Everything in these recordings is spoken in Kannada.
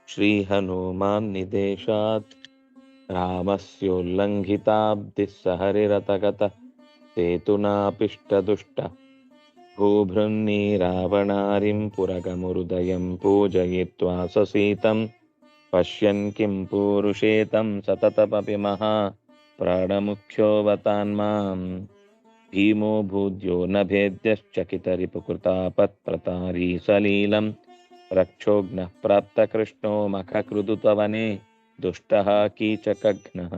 श्रीहनुमान्निदेशात् रामस्योल्लङ्घिताब्धिः सहरिरतगतः सेतुनापिष्टदुष्टः भूभृन्नीरावणारिं पुरगमुरुदयं पूजयित्वा ससीतं पश्यन् किं पूरुषेतं सततमपि महा प्राणमुख्योऽवतान्माम् भीमो भूद्यो न भेद्यश्चकितरिपुकृतापत्प्रतारी सलीलं रक्षोघ्नः प्राप्तकृष्णो मखकृदुतवने दुष्टः कीचकघ्नः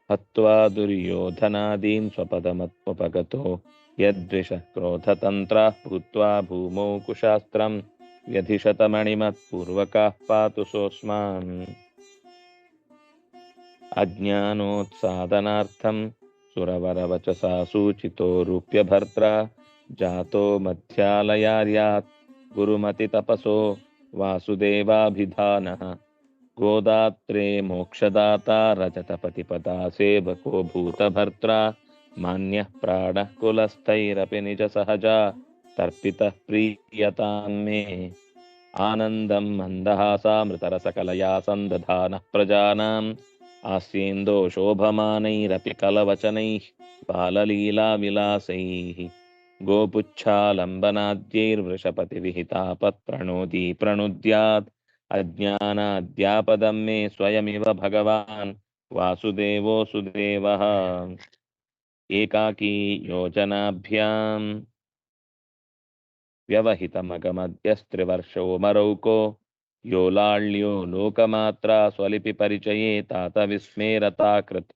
हत्वा दुर्योधनादीन् स्वपदमुपगतो यद्विषः क्रोधतन्त्राः भूत्वा भूमौ कुशास्त्रं व्यधिशतमणिमत्पूर्वकाः पातु सोऽस्मान् अज्ञानोत्सादनार्थं सुरवरवचसा सूचितो रूप्यभर्त्रा जातो मध्यालयार्यात् गुरुमतितपसो वासुदेवाभिधानः गोदात्रे मोक्षदाता रजतपतिपदा सेवको भूतभर्त्रा मान्यः प्राणः कुलस्थैरपि निजसहजा तर्पितः प्रीयतां मे आनन्दं मन्दहासामृतरसकलया सन्दधानः प्रजानाम् आस्येन्दो शोभमानैरपि कलवचनैः बाललीलाविलासैः गोपुच्छालम्बनाद्यैर्वृषपतिविहितापत्प्रणोदी प्रणुद्यात् अज्ञानाद्यापदं मे स्वयमिव भगवान् वासुदेवोऽसुदेवः एकाकी योजनाभ्यां व्यवहितमगमद्यस्त्रिवर्षो मरौको यो लाಳ್यो लोकमात्रा स्वलिपिपरिचये तात विस्मेरताकृत्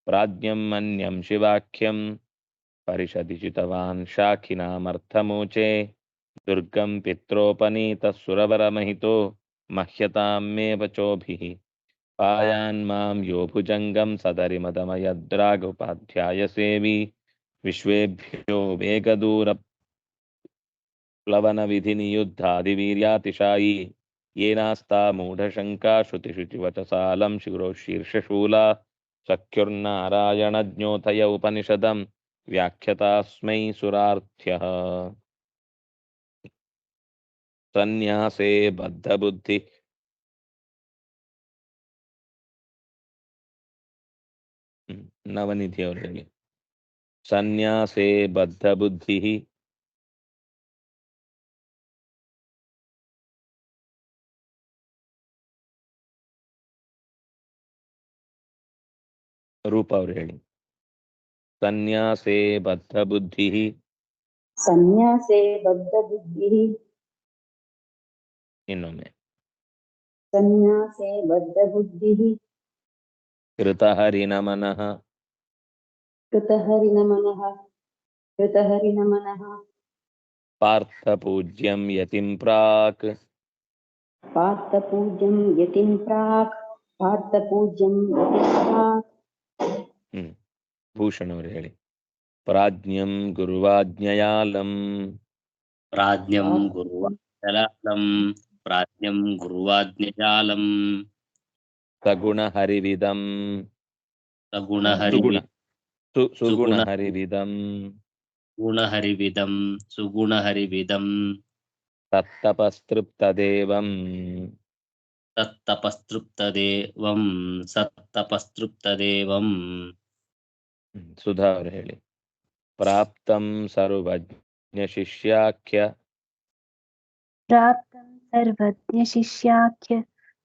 प्राज्ञं मन्यं शिवाख्यं परिषदि चितवान् शाखिनामर्थमोचे दुर्गं पित्रोपनीतः सुरवरमहितो मह्यतां मे वचोभिः पायान्मां यो भुजङ्गं सदरिमदमयद्रागोपाध्यायसेवी विश्वेभ्यो वेगदूरप्लवनविधिनियुद्धादिवीर्यातिशायी येनास्ता मूढशङ्का श्रुतिशुचिवचसालं शिरो शीर्षशूला सख्युर्नारायणज्ञोतय उपनिषदं व्याख्यतास्मै सुरार्थ्यः सन्न्यासे बद्धबुद्धि नवनिधि ಅವರು ಹೇಳಿ ಸನ್ಯಾಸೇ ಬದ್ಧಬುದ್ಧಿಃ ರೂಪ ಅವರು ಹೇಳಿ ಸನ್ಯಾಸೇ ಬದ್ಧಬುದ್ಧಿಃ ಸನ್ಯಾಸೇ ಬದ್ಧಬುದ್ಧಿಃ ಇನ್ನೊಮ್ಮೆ ಸನ್ಯಾಸೇ ಬದ್ಧಬುದ್ಧಿಃ ಕೃತಹರಿನಮನಃ ಕೃತಹರಿನಮನಃ ಕೃತಹರಿನಮನಃ ಪಾರ್ಥಪೂಜ್ಯಂ ಯತಿಂ ಪ್ರಾಕ್ ಪಾರ್ಥಪೂಜ್ಯಂ ಯತಿಂ ಪ್ರಾಕ್ ಪಾರ್ಥಪೂಜ್ಯಂ ಯತಿಂ ಪ್ರಾಕ್ ಭೂಷಣ್ ಅವರು ಹೇಳಿ ಪ್ರಾಜ್ಞಂ ಗುರುವಾಜ್ಞಯಾಲಂ ಪ್ರಾಜ್ಞಂ ಗುರುವಾಜ್ಞಯಾಲಂ ಪ್ರಾಜ್ಞಂ ಗುರುವಾಜ್ಞಯಾಲಂ ಸಗುಣಹರಿವಿದಂ ಸುಗುಣಹರಿವಿದಂ ಗುಣಹರಿವಿದಂ ಸುಗುಣಹರಿವಿದಂ ತತ್ತಪಸ್ತೃಪ್ತದೇವಂ ತತ್ತಪಸ್ತೃಪ್ತದೇವಂ ಸತ್ತಪಸ್ತೃಪ್ತದೇವಂ ಸುಧಾ ಅವರು ಹೇಳಿ ಪ್ರಾಪ್ತಂ ಸರ್ವಜ್ಞ ಶಿಷ್ಯಾಖ್ಯ प्राप्तं सर्वज्ञशिष्याख्य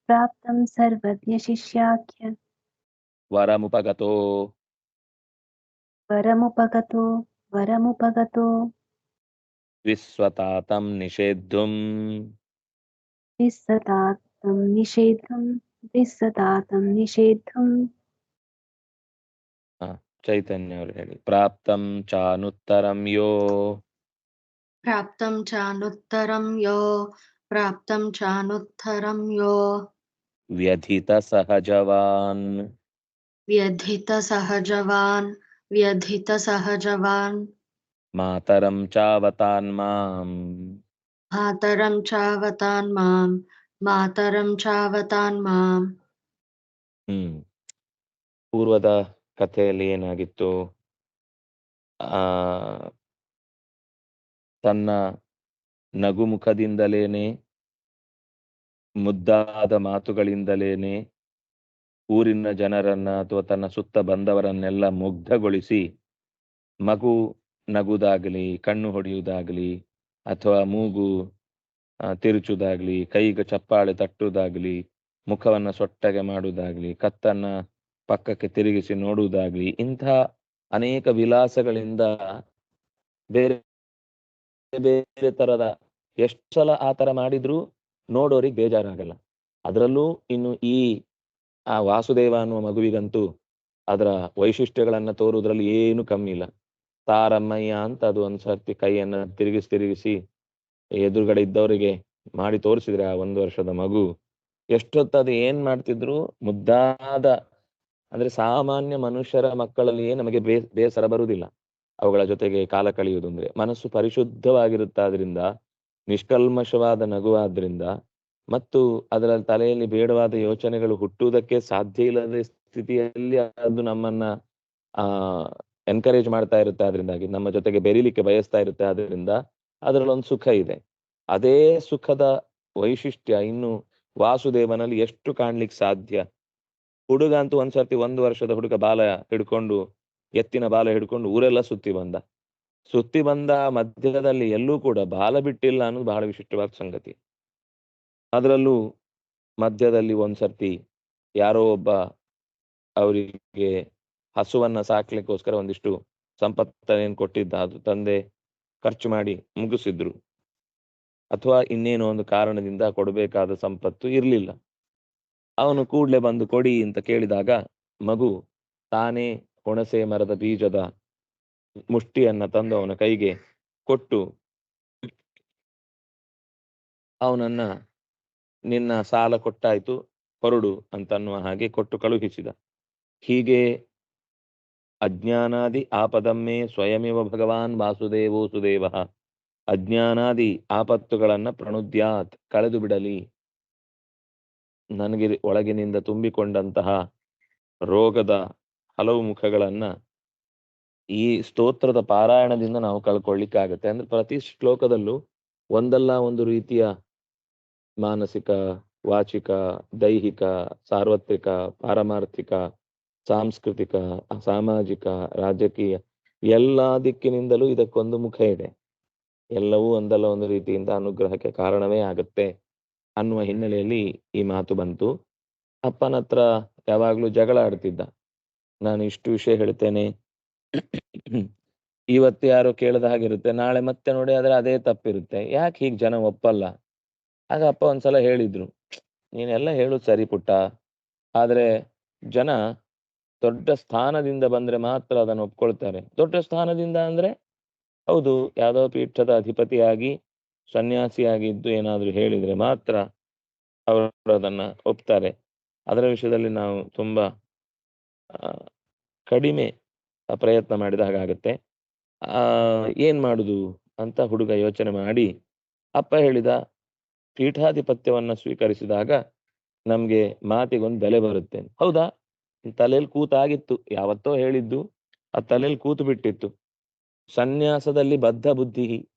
प्राप्तं सर्वज्ञशिष्याख्य ವರಮುಪಗತೋ वरमुपगतो ವಿಸ್ವತಾತಂ ನಿಷೇದ್ಧುಂ विस्सतातं निषेद्धुं ಚೈತನ್ಯ ಅವರು ಹೇಳಿ ಪ್ರಾಪ್ತಂ ಚಾನುತ್ತರಂ ಯೋ प्राप्तं चानुत्तरं यो ವ್ಯಧಿತ ಸಹಜವಾನ್ व्यधितसहजवान् ಮಾತರಂ ಚಾವತಾನ್ಮಾಂ मातरं चावतान्माम् ಪೂರ್ವದ ಕಥೆಯಲ್ಲಿ ಏನಾಗಿತ್ತು? ತನ್ನ ನಗುಮುಖದಿಂದಲೇನೆ ಮುದ್ದಾದ ಮಾತುಗಳಿಂದಲೇನೆ ಊರಿನ ಜನರನ್ನ ಅಥವಾ ತನ್ನ ಸುತ್ತ ಬಂದವರನ್ನೆಲ್ಲ ಮುಗ್ಧಗೊಳಿಸಿ ಮಗು ನಗುವುದಾಗಲಿ, ಕಣ್ಣು ಹೊಡೆಯುವುದಾಗಲಿ, ಅಥವಾ ಮೂಗು ತಿರುಚುವುದಾಗ್ಲಿ, ಕೈಗೆ ಚಪ್ಪಾಳೆ ತಟ್ಟುವುದಾಗ್ಲಿ, ಮುಖವನ್ನ ಸೊಟ್ಟಗೆ ಮಾಡುವುದಾಗ್ಲಿ, ಕತ್ತನ್ನ ಪಕ್ಕಕ್ಕೆ ತಿರುಗಿಸಿ ನೋಡುವುದಾಗ್ಲಿ, ಇಂಥ ಅನೇಕ ವಿಲಾಸಗಳಿಂದ ಬೇರೆ ಬೇರೆ ತರದ ಎಷ್ಟು ಸಲ ಆ ತರ ಮಾಡಿದ್ರೂ ನೋಡೋರಿಗೆ ಬೇಜಾರಾಗಲ್ಲ. ಅದರಲ್ಲೂ ಇನ್ನು ಈ ವಾಸುದೇವ ಅನ್ನುವ ಮಗುವಿಗಂತೂ ಅದರ ವೈಶಿಷ್ಟ್ಯಗಳನ್ನ ತೋರುವುದ್ರಲ್ಲಿ ಏನು ಕಮ್ಮಿ ಇಲ್ಲ. ತಾರಮ್ಮಯ್ಯ ಅಂತ ಅದು ಒಂದ್ಸರ್ತಿ ಕೈಯನ್ನ ತಿರುಗಿಸಿ ಎದುರುಗಡೆ ಇದ್ದವರಿಗೆ ಮಾಡಿ ತೋರಿಸಿದ್ರೆ ಆ 1 ವರ್ಷದ ಮಗು ಎಷ್ಟೊತ್ತದು ಏನ್ ಮಾಡ್ತಿದ್ರು, ಮುದ್ದಾದ, ಅಂದ್ರೆ ಸಾಮಾನ್ಯ ಮನುಷ್ಯರ ಮಕ್ಕಳಲ್ಲಿಯೇ ನಮಗೆ ಬೇಸರ ಬರುವುದಿಲ್ಲ ಅವುಗಳ ಜೊತೆಗೆ ಕಾಲ ಕಳೆಯುವುದು. ಅಂದ್ರೆ ಮನಸ್ಸು ಪರಿಶುದ್ಧವಾಗಿರುತ್ತಾದ್ರಿಂದ, ನಿಷ್ಕಲ್ಮಶವಾದ ನಗುವಾದ್ರಿಂದ, ಮತ್ತು ಅದರ ತಲೆಯಲ್ಲಿ ಬೇಡವಾದ ಯೋಚನೆಗಳು ಹುಟ್ಟುವುದಕ್ಕೆ ಸಾಧ್ಯ ಇಲ್ಲದ ಸ್ಥಿತಿಯಲ್ಲಿ ಅದು ನಮ್ಮನ್ನ ಎನ್ಕರೇಜ್ ಮಾಡ್ತಾ ಇರುತ್ತೆ. ಅದರಿಂದಾಗಿ ನಮ್ಮ ಜೊತೆಗೆ ಬೆರೀಲಿಕ್ಕೆ ಬಯಸ್ತಾ ಇರುತ್ತೆ. ಆದ್ರಿಂದ ಅದರಲ್ಲೊಂದು ಸುಖ ಇದೆ. ಅದೇ ಸುಖದ ವೈಶಿಷ್ಟ್ಯ ಇನ್ನು ವಾಸುದೇವನಲ್ಲಿ ಎಷ್ಟು ಕಾಣ್ಲಿಕ್ಕೆ ಸಾಧ್ಯ. ಹುಡುಗ ಅಂತೂ ಒಂದ್ಸರ್ತಿ 1 ವರ್ಷದ ಹುಡುಗ ಬಾಲ ಹಿಡ್ಕೊಂಡು, ಎತ್ತಿನ ಬಾಲ ಹಿಡ್ಕೊಂಡು ಊರೆಲ್ಲ ಸುತ್ತಿ ಬಂದ ಮಧ್ಯದಲ್ಲಿ ಎಲ್ಲೂ ಕೂಡ ಬಾಲ ಬಿಟ್ಟಿಲ್ಲ ಅನ್ನೋದು ಬಹಳ ವಿಶಿಷ್ಟವಾದ ಸಂಗತಿ. ಅದರಲ್ಲೂ ಮಧ್ಯದಲ್ಲಿ ಒಂದ್ಸರ್ತಿ ಯಾರೋ ಒಬ್ಬ ಅವರಿಗೆ ಹಸುವನ್ನ ಸಾಕ್ಲಿಕ್ಕೋಸ್ಕರ ಒಂದಿಷ್ಟು ಸಂಪತ್ತೇನು ಕೊಟ್ಟಿದ್ದ, ಅದು ತಂದೆ ಖರ್ಚು ಮಾಡಿ ಮುಗಿಸಿದ್ರು, ಅಥವಾ ಇನ್ನೇನೋ ಒಂದು ಕಾರಣದಿಂದ ಕೊಡಬೇಕಾದ ಸಂಪತ್ತು ಇರ್ಲಿಲ್ಲ. ಅವನು ಕೂಡ್ಲೆ ಬಂದು ಕೊಡಿ ಅಂತ ಕೇಳಿದಾಗ ಮಗು ತಾನೇ ಹುಣಸೆ ಮರದ ಬೀಜದ ಮುಷ್ಟಿಯನ್ನ ತಂದು ಅವನ ಕೈಗೆ ಕೊಟ್ಟು ಅವನನ್ನ ನಿನ್ನ ಸಾಲ ಕೊಟ್ಟಾಯ್ತು ಹೊರಡು ಅಂತನ್ನುವ ಹಾಗೆ ಕೊಟ್ಟು ಕಳುಹಿಸಿದ. ಹೀಗೆ ಅಜ್ಞಾನಾದಿ ಆಪದಮ್ಮೆ ಸ್ವಯಮೇವ ಭಗವಾನ್ ವಾಸುದೇವೋ ಸುದೇವ. ಅಜ್ಞಾನಾದಿ ಆಪತ್ತುಗಳನ್ನ ಪ್ರಣುದ್ಯಾತ್, ಕಳೆದು ಬಿಡಲಿ. ನನಗೆ ಒಳಗಿನಿಂದ ತುಂಬಿಕೊಂಡಂತಹ ರೋಗದ ಹಲವು ಮುಖಗಳನ್ನ ಈ ಸ್ತೋತ್ರದ ಪಾರಾಯಣದಿಂದ ನಾವು ಕಳ್ಕೊಳ್ಳಿಕ್ಕಾಗತ್ತೆ. ಅಂದ್ರೆ ಪ್ರತಿ ಶ್ಲೋಕದಲ್ಲೂ ಒಂದಲ್ಲ ಒಂದು ರೀತಿಯ ಮಾನಸಿಕ, ವಾಚಿಕ, ದೈಹಿಕ, ಸಾರ್ವತ್ರಿಕ, ಪಾರಮಾರ್ಥಿಕ, ಸಾಂಸ್ಕೃತಿಕ, ಸಾಮಾಜಿಕ, ರಾಜಕೀಯ ಎಲ್ಲಾ ದಿಕ್ಕಿನಿಂದಲೂ ಇದಕ್ಕೊಂದು ಮುಖ ಇದೆ. ಎಲ್ಲವೂ ಒಂದಲ್ಲ ಒಂದು ರೀತಿಯಿಂದ ಅನುಗ್ರಹಕ್ಕೆ ಕಾರಣವೇ ಆಗುತ್ತೆ ಅನ್ನುವ ಹಿನ್ನೆಲೆಯಲ್ಲಿ ಈ ಮಾತು ಬಂತು. ಅಪ್ಪನ ಹತ್ರ ಯಾವಾಗ್ಲೂ ಜಗಳ ಆಡ್ತಿದ್ದ. ನಾನು ಇಷ್ಟು ವಿಷಯ ಹೇಳ್ತೇನೆ, ಇವತ್ತು ಯಾರೋ ಕೇಳದ ಹಾಗಿರುತ್ತೆ, ನಾಳೆ ಮತ್ತೆ ನೋಡಿ ಆದ್ರೆ ಅದೇ ತಪ್ಪಿರುತ್ತೆ, ಯಾಕೆ ಹೀಗೆ ಜನ ಒಪ್ಪಲ್ಲ? ಆಗ ಅಪ್ಪ ಒಂದ್ಸಲ ಹೇಳಿದ್ರು, ನೀನೆಲ್ಲ ಹೇಳುದು ಸರಿ ಪುಟ್ಟ, ಆದ್ರೆ ಜನ ದೊಡ್ಡ ಸ್ಥಾನದಿಂದ ಬಂದ್ರೆ ಮಾತ್ರ ಅದನ್ನು ಒಪ್ಕೊಳ್ತಾರೆ. ದೊಡ್ಡ ಸ್ಥಾನದಿಂದ ಅಂದ್ರೆ ಹೌದು, ಯಾವ್ದೋ ಪೀಠದ ಅಧಿಪತಿಯಾಗಿ ಸನ್ಯಾಸಿಯಾಗಿದ್ದು ಏನಾದ್ರು ಹೇಳಿದ್ರೆ ಮಾತ್ರ ಅವರು ಅದನ್ನ ಒಪ್ತಾರೆ. ಅದರ ವಿಷಯದಲ್ಲಿ ನಾವು ತುಂಬಾ ಕಡಿಮೆ ಪ್ರಯತ್ನ ಮಾಡಿದ ಹಾಗಾಗತ್ತೆ. ಏನ್ ಮಾಡುದು ಅಂತ ಹುಡುಗ ಯೋಚನೆ ಮಾಡಿ ಅಪ್ಪ ಹೇಳಿದ, ಪೀಠಾಧಿಪತ್ಯವನ್ನ ಸ್ವೀಕರಿಸಿದಾಗ ನಮ್ಗೆ ಮಾತಿಗೊಂದು ಬೆಲೆ ಬರುತ್ತೆ. ಹೌದಾ, ತಲೆಯಲ್ಲಿ ಕೂತಾಗಿತ್ತು, ಯಾವತ್ತೋ ಹೇಳಿದ್ದು ಆ ತಲೆಯಲ್ಲಿ ಕೂತು ಬಿಟ್ಟಿತ್ತು. ಸನ್ಯಾಸದಲ್ಲಿ ಬದ್ಧ ಬುದ್ಧಿ,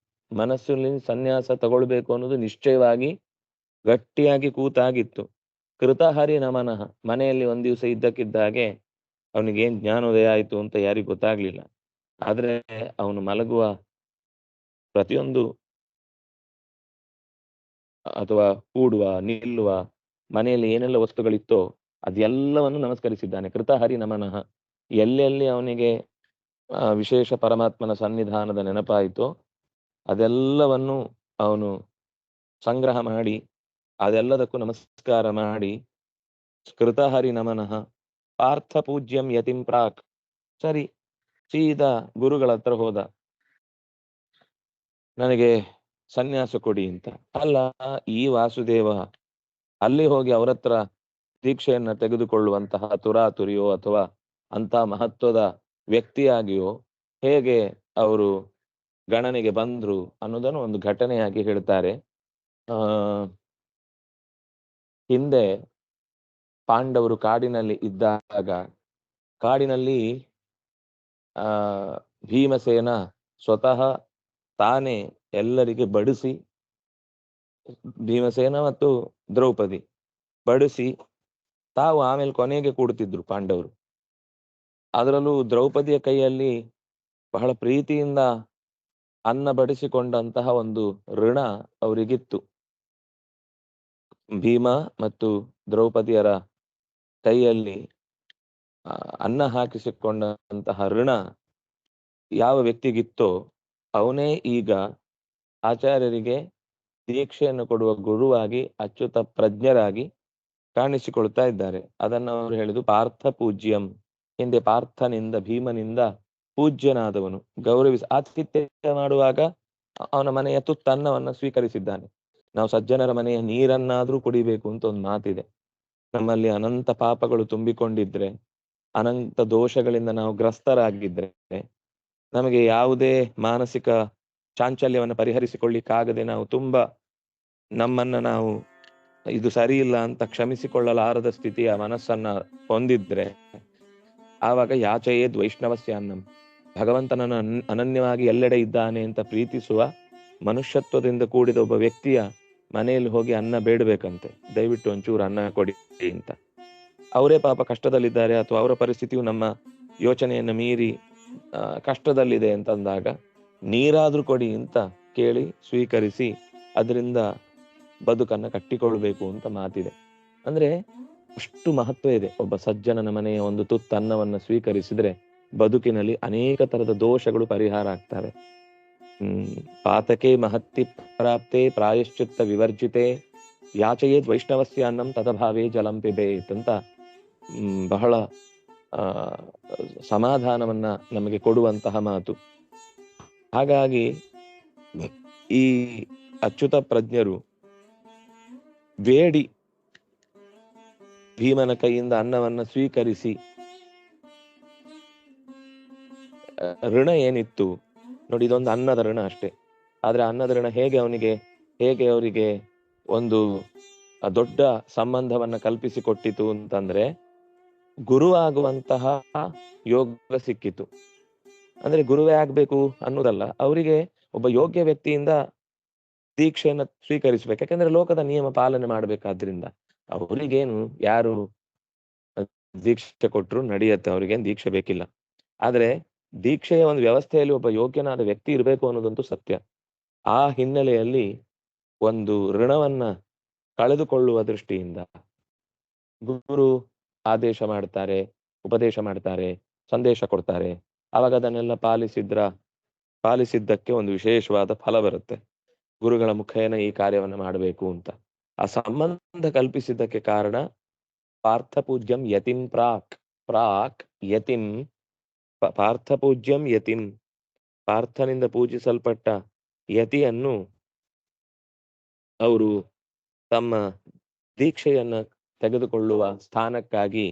ಮನಸ್ಸಿನಲ್ಲಿ ಸನ್ಯಾಸ ತಗೊಳ್ಬೇಕು ಅನ್ನೋದು ನಿಶ್ಚಯವಾಗಿ ಗಟ್ಟಿಯಾಗಿ ಕೂತಾಗಿತ್ತು. ಕೃತಹರಿ ನಮನಃ, ಮನೆಯಲ್ಲಿ ಒಂದ್ ದಿವಸ ಇದ್ದಕ್ಕಿದ್ದ ಹಾಗೆ ಅವನಿಗೇನ್ ಜ್ಞಾನೋದಯ ಆಯ್ತು ಅಂತ ಯಾರಿಗೂ ಗೊತ್ತಾಗ್ಲಿಲ್ಲ. ಆದ್ರೆ ಅವನು ಮಲಗುವ ಪ್ರತಿಯೊಂದು ಅಥವಾ ಕೂಡುವ, ನಿಲ್ಲುವ, ಮನೆಯಲ್ಲಿ ಏನೆಲ್ಲ ವಸ್ತುಗಳಿತ್ತೋ ಅದೆಲ್ಲವನ್ನು ನಮಸ್ಕರಿಸಿದ್ದಾನೆ. ಕೃತಹರಿ ನಮನಃ. ಎಲ್ಲೆಲ್ಲಿ ಅವನಿಗೆ ವಿಶೇಷ ಪರಮಾತ್ಮನ ಸನ್ನಿಧಾನದ ನೆನಪಾಯಿತೋ ಅದೆಲ್ಲವನ್ನು ಅವನು ಸಂಗ್ರಹ ಮಾಡಿ ಅದೆಲ್ಲದಕ್ಕೂ ನಮಸ್ಕಾರ ಮಾಡಿ, ಕೃತಹರಿ ನಮನಃ ಪಾರ್ಥ ಪೂಜ್ಯಂ ಯತಿಂ ಪ್ರಾಕ್. ಸರಿ, ಸೀದಾ ಗುರುಗಳ ಹತ್ರ ಹೋದ, ನನಗೆ ಸನ್ಯಾಸ ಕೊಡಿ ಅಂತ. ಅಲ್ಲ, ಈ ವಾಸುದೇವ ಅಲ್ಲಿ ಹೋಗಿ ಅವರ ಹತ್ರ ದೀಕ್ಷೆಯನ್ನ ತೆಗೆದುಕೊಳ್ಳುವಂತಹ ತುರಾತುರಿಯೋ ಅಥವಾ ಅಂತ ಮಹತ್ವದ ವ್ಯಕ್ತಿಯಾಗಿಯೋ ಹೇಗೆ ಅವರು ಗಣನೆಗೆ ಬಂದ್ರು ಅನ್ನೋದನ್ನು ಒಂದು ಘಟನೆಯಾಗಿ ಹೇಳ್ತಾರೆ. ಹಿಂದೆ ಪಾಂಡವರು ಕಾಡಿನಲ್ಲಿ ಇದ್ದಾಗ, ಕಾಡಿನಲ್ಲಿ ಭೀಮಸೇನ ಸ್ವತಃ ತಾನೇ ಎಲ್ಲರಿಗೆ ಬಡಿಸಿ ಭೀಮಸೇನ ಮತ್ತು ದ್ರೌಪದಿ ಬಡಿಸಿ ತಾವು ಆಮೇಲೆ ಕೊನೆಗೆ ಕೂಡ್ತಿದ್ರು ಪಾಂಡವರು. ಅದರಲ್ಲೂ ದ್ರೌಪದಿಯ ಕೈಯಲ್ಲಿ ಬಹಳ ಪ್ರೀತಿಯಿಂದ ಅನ್ನ ಬಡಿಸಿಕೊಂಡಂತಹ ಒಂದು ಋಣ ಅವರಿಗಿತ್ತು. ಭೀಮ ಮತ್ತು ದ್ರೌಪದಿಯರ ಕೈಯಲ್ಲಿ ಅನ್ನ ಹಾಕಿಸಿಕೊಂಡಂತಹ ಋಣ ಯಾವ ವ್ಯಕ್ತಿಗಿತ್ತೋ ಅವನೇ ಈಗ ಆಚಾರ್ಯರಿಗೆ ದೀಕ್ಷೆಯನ್ನು ಕೊಡುವ ಗುರುವಾಗಿ ಅಚ್ಯುತ ಪ್ರಜ್ಞರಾಗಿ ಕಾಣಿಸಿಕೊಳ್ತಾ ಇದ್ದಾರೆ. ಅದನ್ನು ಅವರು ಹೇಳಿದು ಪಾರ್ಥ ಪೂಜ್ಯಂ. ಹಿಂದೆ ಪಾರ್ಥನಿಂದ ಭೀಮನಿಂದ ಪೂಜ್ಯನಾದವನು, ಗೌರವಿಸಿ ಆತಿಥ್ಯ ಮಾಡುವಾಗ ಅವನ ಮನೆಯ ತುತ್ತನ್ನವನ್ನು ಸ್ವೀಕರಿಸಿದ್ದಾನೆ. ನಾವು ಸಜ್ಜನರ ಮನೆಯ ನೀರನ್ನಾದ್ರೂ ಕುಡಿಬೇಕು ಅಂತ ಒಂದು ಮಾತಿದೆ. ನಮ್ಮಲ್ಲಿ ಅನಂತ ಪಾಪಗಳು ತುಂಬಿಕೊಂಡಿದ್ರೆ, ಅನಂತ ದೋಷಗಳಿಂದ ನಾವು ಗ್ರಸ್ತರಾಗಿದ್ರೆ, ನಮಗೆ ಯಾವುದೇ ಮಾನಸಿಕ ಚಾಂಚಲ್ಯವನ್ನು ಪರಿಹರಿಸಿಕೊಳ್ಳಿಕ್ಕಾಗದೆ ನಾವು ತುಂಬಾ ನಮ್ಮನ್ನ ನಾವು ಇದು ಸರಿ ಇಲ್ಲ ಅಂತ ಕ್ಷಮಿಸಿಕೊಳ್ಳಲಾರದ ಸ್ಥಿತಿಯ ಮನಸ್ಸನ್ನ ಹೊಂದಿದ್ರೆ, ಆವಾಗ ಯಾಚಯೇದ್ ವೈಷ್ಣವಸ್ಯ ಅನ್ನಂ. ಭಗವಂತನನ್ನು ಅನನ್ಯವಾಗಿ ಎಲ್ಲೆಡೆ ಇದ್ದಾನೆ ಅಂತ ಪ್ರೀತಿಸುವ ಮನುಷ್ಯತ್ವದಿಂದ ಕೂಡಿದ ಒಬ್ಬ ವ್ಯಕ್ತಿಯ ಮನೆಯಲ್ಲಿ ಹೋಗಿ ಅನ್ನ ಬೇಡಬೇಕಂತೆ, ದಯವಿಟ್ಟು ಒಂಚೂರು ಅನ್ನ ಕೊಡಿ ಅಂತ. ಅವರೇ ಪಾಪ ಕಷ್ಟದಲ್ಲಿದ್ದಾರೆ ಅಥವಾ ಅವರ ಪರಿಸ್ಥಿತಿಯು ನಮ್ಮ ಯೋಚನೆಯನ್ನು ಮೀರಿ ಕಷ್ಟದಲ್ಲಿದೆ ಅಂತಂದಾಗ ನೀರಾದ್ರೂ ಕೊಡಿ ಅಂತ ಕೇಳಿ ಸ್ವೀಕರಿಸಿ ಅದರಿಂದ ಬದುಕನ್ನ ಕಟ್ಟಿಕೊಳ್ಬೇಕು ಅಂತ ಮಾತಿದೆ. ಅಂದ್ರೆ ಅಷ್ಟು ಮಹತ್ವ ಇದೆ. ಒಬ್ಬ ಸಜ್ಜನನ ಮನೆಯ ಒಂದು ತುತ್ತು ಅನ್ನವನ್ನು ಸ್ವೀಕರಿಸಿದ್ರೆ ಬದುಕಿನಲ್ಲಿ ಅನೇಕ ತರದ ದೋಷಗಳು ಪರಿಹಾರ ಆಗ್ತವೆ. ಪಾತಕೆ ಮಹತ್ತಿ ಪ್ರಾಪ್ತೆ ಪ್ರಾಯಶ್ಚಿತ್ತ ವಿವರ್ಜಿತೆ ಯಾಚಯೇದ್ ವೈಷ್ಣವಸ್ಯ ಅನ್ನಂ ತದಭಾವೇ ಜಲಂ ಪಿಬೇತ್ ಅಂತ ಬಹಳ ಸಮಾಧಾನವನ್ನ ನಮಗೆ ಕೊಡುವಂತಹ ಮಾತು. ಹಾಗಾಗಿ ಈ ಅಚ್ಯುತ ಪ್ರಜ್ಞರು ಬೇಡಿ ಭೀಮನ ಕೈಯಿಂದ ಅನ್ನವನ್ನ ಸ್ವೀಕರಿಸಿ ಋಣ ಏನಿತ್ತು ನೋಡಿ, ಇದೊಂದು ಅನ್ನದ ಋಣ ಅಷ್ಟೇ. ಆದ್ರೆ ಅನ್ನದ ಋಣ ಹೇಗೆ ಅವರಿಗೆ ಒಂದು ದೊಡ್ಡ ಸಂಬಂಧವನ್ನ ಕಲ್ಪಿಸಿಕೊಟ್ಟಿತು ಅಂತಂದ್ರೆ, ಗುರುವಾಗುವಂತಹ ಯೋಗ ಸಿಕ್ಕಿತು. ಅಂದ್ರೆ ಗುರುವೇ ಆಗ್ಬೇಕು ಅನ್ನೋದಲ್ಲ, ಅವರಿಗೆ ಒಬ್ಬ ಯೋಗ್ಯ ವ್ಯಕ್ತಿಯಿಂದ ದೀಕ್ಷೆಯನ್ನ ಸ್ವೀಕರಿಸ್ಬೇಕು. ಯಾಕಂದ್ರೆ ಲೋಕದ ನಿಯಮ ಪಾಲನೆ ಮಾಡ್ಬೇಕಾದ್ರಿಂದ ಅವರಿಗೇನು ಯಾರು ದೀಕ್ಷೆ ಕೊಟ್ರು ನಡೆಯುತ್ತೆ, ಅವ್ರಿಗೇನು ದೀಕ್ಷೆ ಬೇಕಿಲ್ಲ. ಆದ್ರೆ ದೀಕ್ಷೆಯ ಒಂದು ವ್ಯವಸ್ಥೆಯಲ್ಲಿ ಒಬ್ಬ ಯೋಗ್ಯನಾದ ವ್ಯಕ್ತಿ ಇರಬೇಕು ಅನ್ನೋದಂತೂ ಸತ್ಯ. ಆ ಹಿನ್ನೆಲೆಯಲ್ಲಿ ಒಂದು ಋಣವನ್ನ ಕಳೆದುಕೊಳ್ಳುವ ದೃಷ್ಟಿಯಿಂದ ಗುರು ಆದೇಶ ಮಾಡ್ತಾರೆ, ಉಪದೇಶ ಮಾಡ್ತಾರೆ, ಸಂದೇಶ ಕೊಡ್ತಾರೆ. ಆವಾಗ ಅದನ್ನೆಲ್ಲ ಪಾಲಿಸಿದ್ದಕ್ಕೆ ಒಂದು ವಿಶೇಷವಾದ ಫಲ ಬರುತ್ತೆ. ಗುರುಗಳ ಮುಖೇನ ಈ ಕಾರ್ಯವನ್ನ ಮಾಡಬೇಕು ಅಂತ ಆ ಸಂಬಂಧ ಕಲ್ಪಿಸಿದ್ದಕ್ಕೆ ಕಾರಣ ಪಾರ್ಥ ಪೂಜ್ಯಂ ಯತಿಂ ಪ್ರಾಕ್ ಯತಿಂ ಪಾರ್ಥ ಪೂಜ್ಯಂ ಯತಿಂ, ಪಾರ್ಥನಿಂದ ಪೂಜಿಸಲ್ಪಟ್ಟ ಯತಿಯನ್ನು ಅವರು ತಮ್ಮ ದೀಕ್ಷೆಯನ್ನ ತೆಗೆದುಕೊಳ್ಳುವ ಸ್ಥಾನಕ್ಕಾಗಿ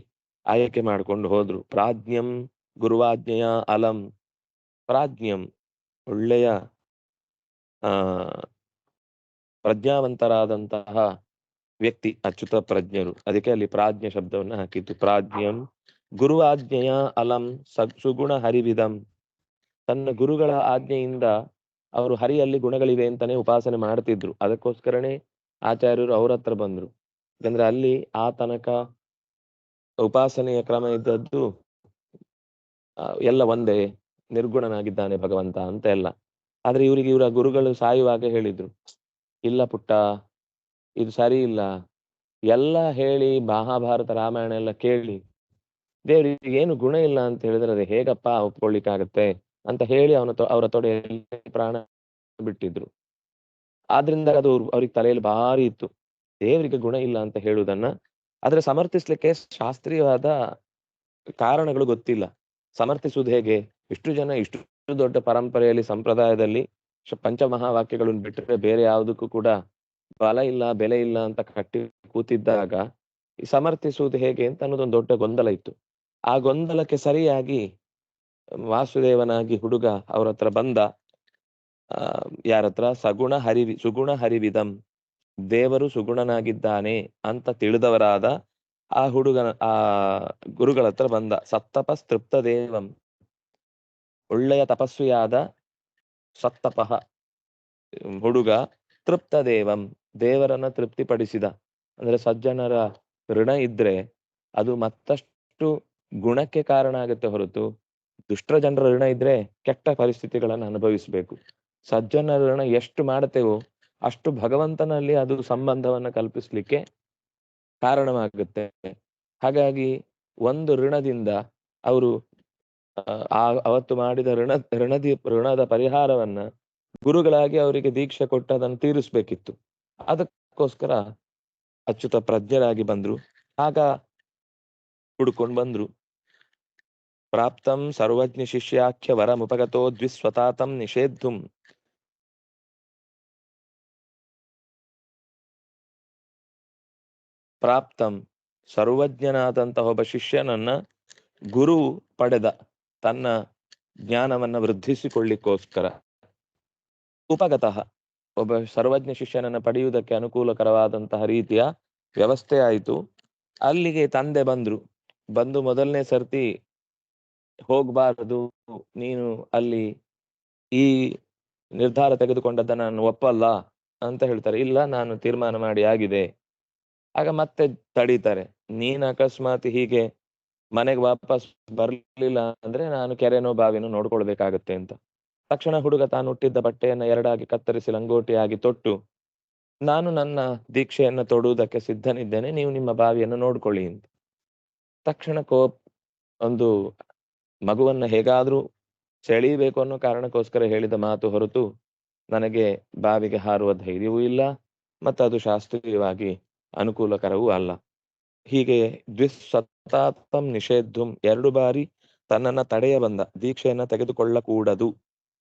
ಆಯ್ಕೆ ಮಾಡಿಕೊಂಡು ಹೋದ್ರು. ಪ್ರಾಜ್ಞಂ ಗುರುವಾಜ್ಞೆಯ ಅಲಂ. ಪ್ರಾಜ್ಞಂ ಒಳ್ಳೆಯ ಪ್ರಜ್ಞಾವಂತರಾದಂತಹ ವ್ಯಕ್ತಿ ಅಚ್ಯುತ ಪ್ರಜ್ಞರು. ಅದಕ್ಕೆ ಅಲ್ಲಿ ಪ್ರಾಜ್ಞ ಶಬ್ದವನ್ನ ಹಾಕಿದ್ದು. ಪ್ರಾಜ್ಞಂ ಗುರುವಾಜ್ಞೆಯ ಅಲಂ ಸುಗುಣ ಹರಿವಿದಂ. ತನ್ನ ಗುರುಗಳ ಆಜ್ಞೆಯಿಂದ ಅವರು ಹರಿಯಲ್ಲಿ ಗುಣಗಳಿವೆ ಅಂತಾನೆ ಉಪಾಸನೆ ಮಾಡ್ತಿದ್ರು. ಅದಕ್ಕೋಸ್ಕರನೇ ಆಚಾರ್ಯರು ಅವ್ರ ಹತ್ರ ಬಂದ್ರು. ಯಾಕಂದ್ರೆ ಅಲ್ಲಿ ಆ ತನಕ ಉಪಾಸನೆಯ ಕ್ರಮ ಇದ್ದದ್ದು ಎಲ್ಲ ಒಂದೇ, ನಿರ್ಗುಣನಾಗಿದ್ದಾನೆ ಭಗವಂತ ಅಂತ ಎಲ್ಲ. ಆದ್ರೆ ಇವರ ಗುರುಗಳು ಸಾಯುವಾಗ ಹೇಳಿದ್ರು, ಇಲ್ಲ ಪುಟ್ಟ, ಇದು ಸರಿ ಇಲ್ಲ. ಎಲ್ಲ ಹೇಳಿ ಮಹಾಭಾರತ ರಾಮಾಯಣ ಎಲ್ಲ ಕೇಳಿ ದೇವ್ರಿಗೆ ಏನು ಗುಣ ಇಲ್ಲ ಅಂತ ಹೇಳಿದ್ರೆ ಅದು ಹೇಗಪ್ಪ ಒಪ್ಕೊಳ್ಳಿಕ್ಕಾಗತ್ತೆ ಅಂತ ಹೇಳಿ ಅವರ ತೊಡೆಯಲ್ಲಿ ಪ್ರಾಣ ಬಿಟ್ಟಿದ್ರು. ಆದ್ರಿಂದ ಅದು ಅವ್ರಿಗೆ ತಲೆಯಲ್ಲಿ ಭಾರಿ ಇತ್ತು, ದೇವರಿಗೆ ಗುಣ ಇಲ್ಲ ಅಂತ ಹೇಳುವುದನ್ನ. ಆದ್ರೆ ಸಮರ್ಥಿಸ್ಲಿಕ್ಕೆ ಶಾಸ್ತ್ರೀಯವಾದ ಕಾರಣಗಳು ಗೊತ್ತಿಲ್ಲ. ಸಮರ್ಥಿಸುವುದು ಹೇಗೆ? ಇಷ್ಟು ದೊಡ್ಡ ಪರಂಪರೆಯಲ್ಲಿ ಸಂಪ್ರದಾಯದಲ್ಲಿ ಪಂಚಮಹಾವಾಕ್ಯಗಳನ್ನು ಬಿಟ್ಟರೆ ಬೇರೆ ಯಾವುದಕ್ಕೂ ಕೂಡ ಬಲ ಇಲ್ಲ, ಬೆಲೆ ಇಲ್ಲ ಅಂತ ಕಟ್ಟಿ ಕೂತಿದ್ದಾಗ ಈ ಸಮರ್ಥಿಸುವುದು ಹೇಗೆ ಅಂತ ಅನ್ನೋದೊಂದು ದೊಡ್ಡ ಗೊಂದಲ ಇತ್ತು. ಆ ಗೊಂದಲಕ್ಕೆ ಸರಿಯಾಗಿ ವಾಸುದೇವನಾಗಿ ಹುಡುಗ ಅವ್ರ ಹತ್ರ ಬಂದ. ಯಾರತ್ರ? ಸುಗುಣ ಹರಿವಿದಂ, ದೇವರು ಸುಗುಣನಾಗಿದ್ದಾನೆ ಅಂತ ತಿಳಿದವರಾದ ಆ ಗುರುಗಳ ಹತ್ರ ಬಂದ. ಸತ್ತಪಸ್ ತೃಪ್ತ ದೇವಂ, ಒಳ್ಳೆಯ ತಪಸ್ವಿಯಾದ ಸತ್ತಪಃ ಹುಡುಗ, ತೃಪ್ತ ದೇವಂ ದೇವರನ್ನ ತೃಪ್ತಿಪಡಿಸಿದ. ಅಂದ್ರೆ ಸಜ್ಜನರ ಋಣ ಇದ್ರೆ ಅದು ಮತ್ತಷ್ಟು ಗುಣಕ್ಕೆ ಕಾರಣ ಆಗುತ್ತೆ ಹೊರತು ದುಷ್ಟ ಜನರ ಋಣ ಇದ್ರೆ ಕೆಟ್ಟ ಪರಿಸ್ಥಿತಿಗಳನ್ನು ಅನುಭವಿಸಬೇಕು. ಸಜ್ಜನರ ಋಣ ಎಷ್ಟು ಮಾಡ್ತೇವೋ ಅಷ್ಟು ಭಗವಂತನಲ್ಲಿ ಅದು ಸಂಬಂಧವನ್ನ ಕಲ್ಪಿಸ್ಲಿಕ್ಕೆ ಕಾರಣವಾಗುತ್ತೆ. ಹಾಗಾಗಿ ಒಂದು ಋಣದಿಂದ ಅವರು ಅವತ್ತು ಮಾಡಿದ ಋಣದ ಪರಿಹಾರವನ್ನ ಗುರುಗಳಾಗಿ ಅವರಿಗೆ ದೀಕ್ಷೆ ಕೊಟ್ಟು ಅದನ್ನು ತೀರಿಸ್ಬೇಕಿತ್ತು. ಅದಕ್ಕೋಸ್ಕರ ಅಚ್ಯುತ ಪ್ರಜ್ಞರಾಗಿ ಬಂದ್ರು. ಆಗ ಹುಡ್ಕೊಂಡು ಬಂದ್ರು. ಪ್ರಾಪ್ತಂ ಸರ್ವಜ್ಞ ಶಿಷ್ಯಾಖ್ಯ ವರಮುಪಗತೋ ದ್ವಿಸ್ವತಾತಂ ನಿಷೇಧುಂ. ಪ್ರಾಪ್ತಂ ಸರ್ವಜ್ಞನಾದಂತಹ ಒಬ್ಬ ಶಿಷ್ಯನನ್ನ ಗುರು ಪಡೆದ, ತನ್ನ ಜ್ಞಾನವನ್ನ ವೃದ್ಧಿಸಿಕೊಳ್ಳಿಕ್ಕೋಸ್ಕರ. ಉಪಗತಃ ಒಬ್ಬ ಸರ್ವಜ್ಞ ಶಿಷ್ಯನನ್ನ ಪಡೆಯುವುದಕ್ಕೆ ಅನುಕೂಲಕರವಾದಂತಹ ರೀತಿಯ ವ್ಯವಸ್ಥೆ ಆಯಿತು. ಅಲ್ಲಿಗೆ ತಂದೆ ಬಂದು ಮೊದಲನೇ ಸರ್ತಿ ಹೋಗ್ಬಾರದು, ನೀನು ಅಲ್ಲಿ ಈ ನಿರ್ಧಾರ ತೆಗೆದುಕೊಂಡದ್ದ ನಾನು ಒಪ್ಪಲ್ಲ ಅಂತ ಹೇಳ್ತಾರೆ. ಇಲ್ಲ, ನಾನು ತೀರ್ಮಾನ ಮಾಡಿ ಆಗಿದೆ. ಆಗ ಮತ್ತೆ ತಡೀತಾರೆ. ನೀನ್ ಅಕಸ್ಮಾತ್ ಹೀಗೆ ಮನೆಗೆ ವಾಪಸ್ ಬರ್ಲಿಲ್ಲ ಅಂದ್ರೆ ನಾನು ಕೆರೆನೋ ಬಾವಿನೋ ನೋಡ್ಕೊಳ್ಬೇಕಾಗತ್ತೆ ಅಂತ. ತಕ್ಷಣ ಹುಡುಗ ತಾನು ಹುಟ್ಟಿದ್ದ ಬಟ್ಟೆಯನ್ನ ಎರಡಾಗಿ ಕತ್ತರಿಸಿ ಲಂಗೋಟಿಯಾಗಿ ತೊಟ್ಟು, ನಾನು ನನ್ನ ದೀಕ್ಷೆಯನ್ನ ತೊಡುವುದಕ್ಕೆ ಸಿದ್ಧನಿದ್ದೇನೆ, ನೀವು ನಿಮ್ಮ ಬಾವಿಯನ್ನು ನೋಡ್ಕೊಳ್ಳಿ ಅಂತ. ತಕ್ಷಣ ಒಂದು ಮಗುವನ್ನ ಹೇಗಾದ್ರೂ ಸೆಳೀಬೇಕು ಅನ್ನೋ ಕಾರಣಕ್ಕೋಸ್ಕರ ಹೇಳಿದ ಮಾತು ಹೊರತು ನನಗೆ ಬಾವಿಗೆ ಹಾರುವ ಧೈರ್ಯವೂ ಇಲ್ಲ, ಮತ್ತು ಅದು ಶಾಸ್ತ್ರೀಯವಾಗಿ ಅನುಕೂಲಕರವೂ ಅಲ್ಲ. ಹೀಗೆ ದ್ವಿಸ್ವತಾತಂ ನಿಷೇಧುಂ, 2 ಬಾರಿ ತನ್ನನ್ನ ತಡೆಯ ಬಂದ, ದೀಕ್ಷೆಯನ್ನ ತೆಗೆದುಕೊಳ್ಳಕೂಡದು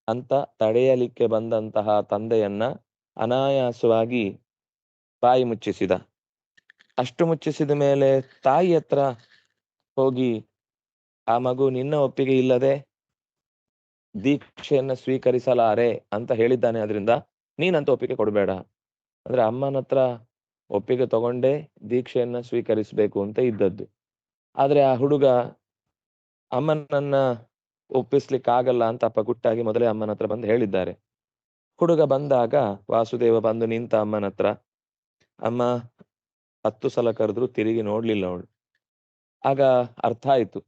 ಅಂತ ತಡೆಯಲಿಕ್ಕೆ ಬಂದಂತಹ ತಂದೆಯನ್ನ ಅನಾಯಾಸವಾಗಿ ಬಾಯಿ ಮುಚ್ಚಿಸಿದ. ಅಷ್ಟು ಮುಚ್ಚಿಸಿದ ಮೇಲೆ ತಾಯಿ ಹತ್ರ ಹೋಗಿ, ಆ ಮಗು ನಿನ್ನ ಒಪ್ಪಿಗೆ ಇಲ್ಲದೆ ದೀಕ್ಷೆಯನ್ನ ಸ್ವೀಕರಿಸಲಾರೆ ಅಂತ ಹೇಳಿದ್ದಾನೆ, ಅದರಿಂದ ನೀನಂತ ಒಪ್ಪಿಗೆ ಕೊಡಬೇಡ. ಅಂದ್ರೆ ಅಮ್ಮನ ಹತ್ರ ಒಪ್ಪಿಗೆ ತಗೊಂಡೇ ದೀಕ್ಷೆಯನ್ನ ಸ್ವೀಕರಿಸಬೇಕು ಅಂತ ಇದ್ದದ್ದು. ಆದ್ರೆ ಆ ಹುಡುಗ ಅಮ್ಮನನ್ನ ಒಪ್ಪಿಸ್ಲಿಕ್ಕಾಗಲ್ಲ ಅಂತ ಅಪ್ಪ ಗುಟ್ಟಾಗಿ ಮೊದಲೇ ಅಮ್ಮನ ಹತ್ರ ಬಂದು ಹೇಳಿದ್ದಾರೆ. ಹುಡುಗ ಬಂದಾಗ ವಾಸುದೇವ ಬಂದು ನಿಂತ ಅಮ್ಮನ ಹತ್ರ. ಅಮ್ಮ 10 ಸಲ ಕರೆದ್ರು ತಿರುಗಿ ನೋಡ್ಲಿಲ್ಲ ಅವಳು. ಆಗ ಅರ್ಥ ಆಯ್ತು,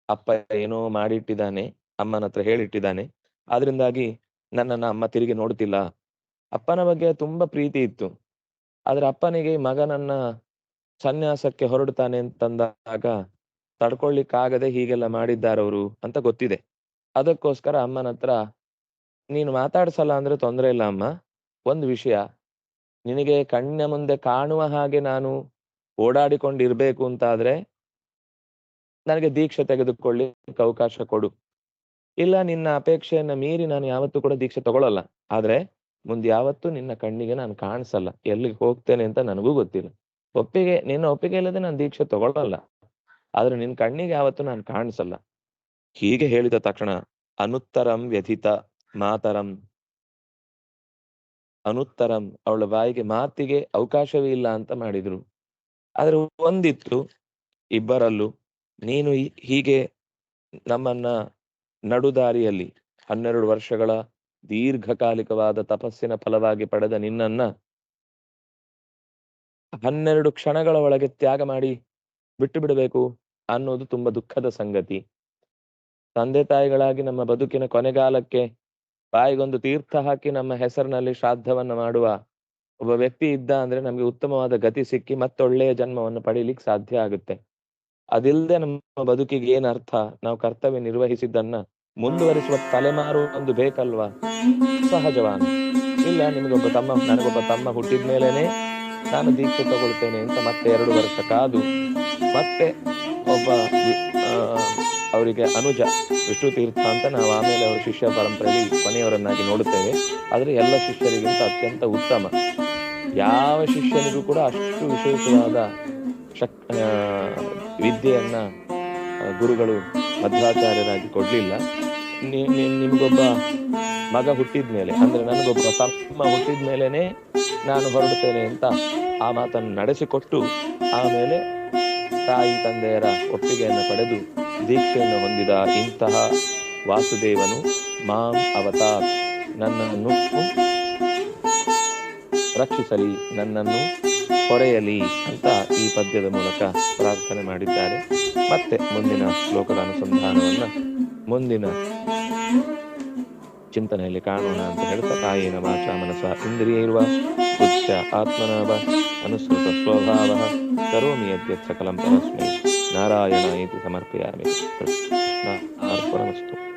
ಅಪ್ಪ ಏನೋ ಮಾಡಿಟ್ಟಿದ್ದಾನೆ, ಅಮ್ಮನ ಹತ್ರ ಹೇಳಿಟ್ಟಿದ್ದಾನೆ, ಆದ್ರಿಂದಾಗಿ ನನ್ನನ್ನ ಅಮ್ಮ ತಿರುಗಿ ನೋಡ್ತಿಲ್ಲ. ಅಪ್ಪನ ಬಗ್ಗೆ ತುಂಬಾ ಪ್ರೀತಿ ಇತ್ತು, ಆದ್ರೆ ಅಪ್ಪನಿಗೆ ಮಗನನ್ನ ಸನ್ಯಾಸಕ್ಕೆ ಹೊರಡ್ತಾನೆ ಅಂತಂದಾಗ ತಡ್ಕೊಳ್ಲಿಕ್ಕಾಗದೆ ಹೀಗೆಲ್ಲ ಮಾಡಿದ್ದಾರವರು ಅಂತ ಗೊತ್ತಿದೆ. ಅದಕ್ಕೋಸ್ಕರ ಅಮ್ಮನ ಹತ್ರ, ನೀನು ಮಾತಾಡ್ಸಲ್ಲ ಅಂದ್ರೆ ತೊಂದರೆ ಇಲ್ಲ ಅಮ್ಮ, ಒಂದು ವಿಷಯ, ನಿನಗೆ ಕಣ್ಣ ಮುಂದೆ ಕಾಣುವ ಹಾಗೆ ನಾನು ಓಡಾಡಿಕೊಂಡಿರ್ಬೇಕು ಅಂತಾದ್ರೆ ನನಗೆ ದೀಕ್ಷೆ ತೆಗೆದುಕೊಳ್ಳಿಕ್ಕೆ ಅವಕಾಶ ಕೊಡು. ಇಲ್ಲ, ನಿನ್ನ ಅಪೇಕ್ಷೆಯನ್ನ ಮೀರಿ ನಾನು ಯಾವತ್ತೂ ಕೂಡ ದೀಕ್ಷೆ ತಗೊಳ್ಳಲ್ಲ, ಆದ್ರೆ ಮುಂದೆ ಯಾವತ್ತೂ ನಿನ್ನ ಕಣ್ಣಿಗೆ ನಾನು ಕಾಣಿಸಲ್ಲ, ಎಲ್ಲಿಗೆ ಹೋಗ್ತೇನೆ ಅಂತ ನನಗೂ ಗೊತ್ತಿಲ್ಲ. ನಿನ್ನ ಒಪ್ಪಿಗೆ ಇಲ್ಲದೆ ನಾನು ದೀಕ್ಷೆ ತಗೊಳ್ಳಲ್ಲ, ಆದ್ರೆ ನಿನ್ನ ಕಣ್ಣಿಗೆ ಯಾವತ್ತೂ ನಾನು ಕಾಣಿಸಲ್ಲ. ಹೀಗೆ ಹೇಳಿದ ತಕ್ಷಣ ಅನುತ್ತರಂ ವ್ಯಥಿತ ಮಾತರಂ, ಅನುತ್ತರಂ ಅವಳ ಬಾಯಿಗೆ ಮಾತಿಗೆ ಅವಕಾಶವೇ ಇಲ್ಲ ಅಂತ ಮಾಡಿದ್ರು. ಆದ್ರೆ ಒಂದಿತ್ತು ಇಬ್ಬರಲ್ಲೂ, ನೀನು ಹೀಗೆ ನಮ್ಮನ್ನ ನಡುದಾರಿಯಲ್ಲಿ 12 ವರ್ಷಗಳ ದೀರ್ಘಕಾಲಿಕವಾದ ತಪಸ್ಸಿನ ಫಲವಾಗಿ ಪಡೆದ ನಿನ್ನನ್ನ 12 ಕ್ಷಣಗಳ ಒಳಗೆ ತ್ಯಾಗ ಮಾಡಿ ಬಿಟ್ಟು ಬಿಡಬೇಕು ಅನ್ನೋದು ತುಂಬಾ ದುಃಖದ ಸಂಗತಿ. ತಂದೆ ತಾಯಿಗಳಾಗಿ ನಮ್ಮ ಬದುಕಿನ ಕೊನೆಗಾಲಕ್ಕೆ ಬಾಯಿಗೊಂದು ತೀರ್ಥ ಹಾಕಿ ನಮ್ಮ ಹೆಸರಿನಲ್ಲಿ ಶ್ರಾದ್ದವನ್ನ ಮಾಡುವ ಒಬ್ಬ ವ್ಯಕ್ತಿ ಇದ್ದ ಅಂದ್ರೆ ನಮ್ಗೆ ಉತ್ತಮವಾದ ಗತಿ ಸಿಕ್ಕಿ ಮತ್ತೊಳ್ಳೆಯ ಜನ್ಮವನ್ನು ಪಡೀಲಿಕ್ಕೆ ಸಾಧ್ಯ ಆಗುತ್ತೆ. ಅದಿಲ್ಲದೆ ನಮ್ಮ ಬದುಕಿಗೆ ಏನ್ ಅರ್ಥ? ನಾವು ಕರ್ತವ್ಯ ನಿರ್ವಹಿಸಿದ್ದನ್ನ ಮುಂದುವರಿಸುವ ತಲೆಮಾರು ಒಂದು ಬೇಕಲ್ವಾ? ಸಹಜವಾನ ಇಲ್ಲ, ನನಗೊಬ್ಬ ತಮ್ಮ ಹುಟ್ಟಿದ ಮೇಲೇನೆ ನಾನು ದೀಕ್ಷೆ ತಗೊಳ್ತೇನೆ ಅಂತ ಮತ್ತೆ 2 ವರ್ಷ ಕಾದು ಮತ್ತೆ ಒಬ್ಬ ಅವರಿಗೆ ಅನುಜ ವಿಷ್ಣು ತೀರ್ಥ ಅಂತ ನಾವು ಆಮೇಲೆ ಅವರ ಶಿಷ್ಯ ಪರಂಪರೆಯಲ್ಲಿ ಕೊನೆಯವರನ್ನಾಗಿ ನೋಡುತ್ತೇವೆ. ಆದ್ರೆ ಎಲ್ಲ ಶಿಷ್ಯರಿಗಿಂತ ಅತ್ಯಂತ ಉತ್ತಮ. ಯಾವ ಶಿಷ್ಯನಿಗೂ ಕೂಡ ಅಷ್ಟು ವಿಶೇಷವಾದ ವಿದ್ಯೆಯನ್ನ ಗುರುಗಳು ಮಧ್ವಾಚಾರ್ಯರಾಗಿ ಕೊಡ್ಲಿಲ್ಲ. ನಿಮ್ಗೊಬ್ಬ ಮಗ ಹುಟ್ಟಿದ್ಮೇಲೆ, ಅಂದ್ರೆ ನನಗೊಬ್ಬ ತಮ್ಮ ಹುಟ್ಟಿದ್ಮೇಲೆನೆ ನಾನು ಹೊರಡುತ್ತೇನೆ ಅಂತ ಆ ಮಾತನ್ನು ನಡೆಸಿಕೊಟ್ಟು ಆಮೇಲೆ ತಾಯಿ ತಂದೆಯರ ಒಪ್ಪಿಗೆಯನ್ನು ಪಡೆದು ದೀಕ್ಷೆಯನ್ನು ಹೊಂದಿದ ಇಂತಹ ವಾಸುದೇವನು ಮಾಂ ಅವತಾರ್, ನನ್ನನ್ನು ರಕ್ಷಿಸಲಿ, ನನ್ನನ್ನು ಹೊರೆಯಲಿ ಅಂತ ಈ ಪದ್ಯದ ಮೂಲಕ ಪ್ರಾರ್ಥನೆ ಮಾಡಿದ್ದಾರೆ. ಮತ್ತೆ ಮುಂದಿನ ಶ್ಲೋಕದ ಅನುಸಂಧಾನವನ್ನ ಮುಂದಿನ ಚಿಂತನೆಯಲ್ಲಿ ಕಾಣೋಣ ಅಂತ ಹೇಳ್ತಾ, ಕಾಯೇನ ವಾಚಾ ಮನಸಾ ಇಂದ್ರಿಯೈರ್ವಾ ಬುದ್ಧ್ಯಾ ಆತ್ಮನಾ ವಾ ಅನುಸೃತ ಸ್ವಭಾವಃ ಕರೋಮಿ ಯದ್ಯತ್ ಸಕಲಂ ಪರಸ್ಮೈ ನಾರಾಯಣಾಯೇತಿ ಸಮರ್ಪಯಾಮಿ. ಕೃಷ್ಣ ಅರ್ಪಣಮಸ್ತು.